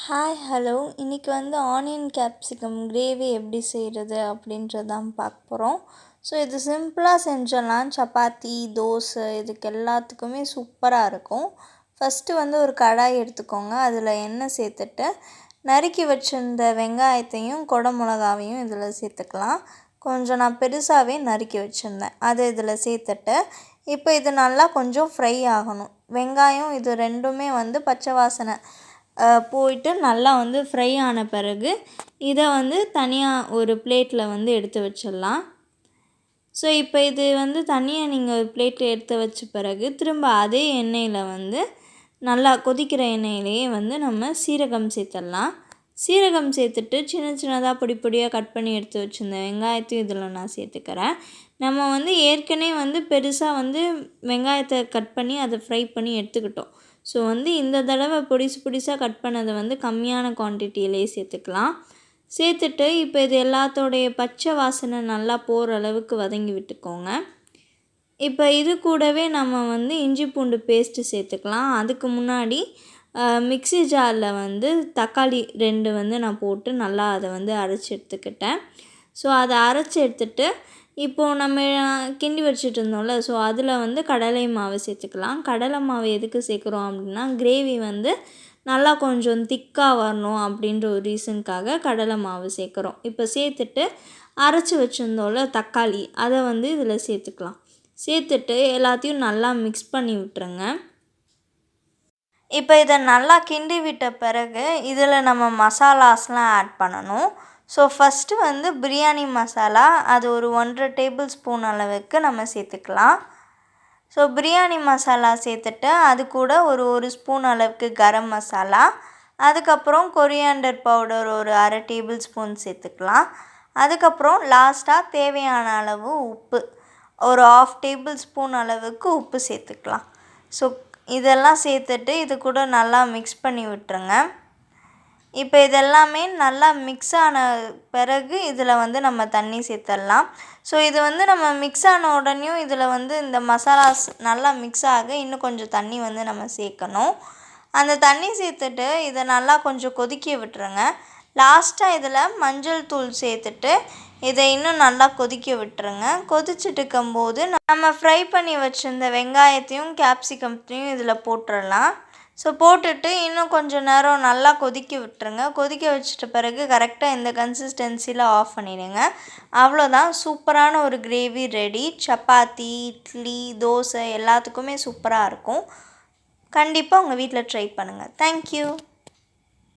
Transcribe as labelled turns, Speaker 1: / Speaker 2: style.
Speaker 1: Hi hello இன்றைக்கி onion capsicum gravy எப்படி செய்கிறது அப்படின்றதான் பார்க்க போகிறோம். ஸோ இது சிம்பிளாக செஞ்சிடலாம். சப்பாத்தி, தோசை இதுக்கு எல்லாத்துக்குமே சூப்பராக இருக்கும். ஃபஸ்ட்டு ஒரு கடாய் எடுத்துக்கோங்க. அதில் எண்ணெய் சேர்த்துட்டு நறுக்கி வச்சுருந்த வெங்காயத்தையும் கொடை மிளகாவையும் இதில் சேர்த்துக்கலாம். கொஞ்சம் நான் பெருசாகவே நறுக்கி வச்சுருந்தேன், அதை இதில் சேர்த்துட்டு இப்போ இது நல்லா கொஞ்சம் ஃப்ரை ஆகணும். வெங்காயம் இது ரெண்டுமே பச்சை வாசனை போயிட்டு நல்லா ஃப்ரை ஆன பிறகு இதை தனியாக ஒரு பிளேட்டில் எடுத்து வச்சிடலாம். ஸோ இப்போ இது தனியாக நீங்கள் ஒரு பிளேட்டில் எடுத்து வச்ச பிறகு திரும்ப அதே எண்ணெயில் நல்லா கொதிக்கிற எண்ணெயிலேயே நம்ம சீரகம் சேர்த்துடலாம். சீரகம் சேர்த்துட்டு சின்ன சின்னதாக பொடி பொடியாக கட் பண்ணி எடுத்து வச்சுருந்த வெங்காயத்தையும் இதில் நான் சேர்த்துக்கிறேன். நம்ம ஏற்கனவே பெருசாக வெங்காயத்தை கட் பண்ணி அதை ஃப்ரை பண்ணி எடுத்துக்கிட்டோம். ஸோ இந்த தடவை பொடிசாக கட் பண்ணதை கம்மியான குவான்டிட்டியிலே சேர்த்துக்கலாம். சேர்த்துட்டு இப்போ இது எல்லாத்தோடைய பச்சை வாசனை நல்லா போகிற அளவுக்கு வதங்கி விட்டுக்கோங்க. இப்போ இது கூடவே நம்ம இஞ்சி பூண்டு பேஸ்ட்டு சேர்த்துக்கலாம். அதுக்கு முன்னாடி மிக்ஸி ஜாரில் தக்காளி 2 நான் போட்டு நல்லா அதை அரைச்சி எடுத்துக்கிட்டேன். ஸோ அதை அரைச்சி எடுத்துகிட்டு இப்போது நம்ம கிண்டி வச்சுட்டு இருந்தோம்ல, ஸோ அதில் கடலை மாவு சேர்த்துக்கலாம். கடலை மாவு எதுக்கு சேர்க்குறோம் அப்படின்னா, கிரேவி நல்லா கொஞ்சம் திக்காக வரணும் அப்படின்ற ஒரு ரீசனுக்காக கடலை மாவு சேர்க்குறோம். இப்போ சேர்த்துட்டு அரைச்சி வச்சுருந்தோம்ல தக்காளி, அதை இதில் சேர்த்துக்கலாம். சேர்த்துட்டு எல்லாத்தையும் நல்லா மிக்ஸ் பண்ணி விட்டுருங்க. இப்போ இதை நல்லா கிண்டி விட்ட பிறகு இதில் நம்ம மசாலாஸ்லாம் ஆட் பண்ணணும். ஸோ ஃபஸ்ட்டு பிரியாணி மசாலா அது ஒரு 1.5 டேபிள் ஸ்பூன் அளவுக்கு நம்ம சேர்த்துக்கலாம். ஸோ பிரியாணி மசாலா சேர்த்துட்டு அது கூட ஒரு ஸ்பூன் அளவுக்கு கரம் மசாலா, அதுக்கப்புறம் கொரியாண்டர் பவுடர் ஒரு 1/2 டேபிள் ஸ்பூன் சேர்த்துக்கலாம். அதுக்கப்புறம் லாஸ்ட்டாக தேவையான அளவு உப்பு ஒரு 1/2 டேபிள் ஸ்பூன் அளவுக்கு உப்பு சேர்த்துக்கலாம். ஸோ இதெல்லாம் சேர்த்துட்டு இது கூட நல்லா மிக்ஸ் பண்ணி விட்டுருங்க. இப்போ இதெல்லாமே நல்லா மிக்ஸ் ஆன பிறகு இதில் நம்ம தண்ணி சேர்த்துடலாம். ஸோ இது நம்ம மிக்ஸ் ஆன உடனேயும் இதில் இந்த மசாலாஸ் நல்லா மிக்ஸ் ஆக இன்னும் கொஞ்சம் தண்ணி நம்ம சேர்க்கணும். அந்த தண்ணி சேர்த்துட்டு இதை நல்லா கொஞ்சம் கொதிக்க விட்டுருங்க. லாஸ்ட்டாக இதில் மஞ்சள் தூள் சேர்த்துட்டு இதை இன்னும் நல்லா கொதிக்க விட்டுருங்க. கொதிச்சுட்டு இருக்கும்போது நம்ம ஃப்ரை பண்ணி வச்சுருந்த வெங்காயத்தையும் கேப்சிகத்தையும் இதில் போட்டுடலாம். ஸோ போட்டுட்டு இன்னும் கொஞ்சம் நேரம் நல்லா கொதிக்க விட்டுருங்க. கொதிக்க வச்சிட்ட பிறகு கரெக்டாக இந்த கன்சிஸ்டன்சியில் ஆஃப் பண்ணிடுங்க. அவ்வளோதான், சூப்பரான ஒரு கிரேவி ரெடி. சப்பாத்தி, இட்லி, தோசை எல்லாத்துக்குமே சூப்பராக இருக்கும். கண்டிப்பாக உங்கள் வீட்டில் ட்ரை பண்ணுங்கள். தேங்க்யூ.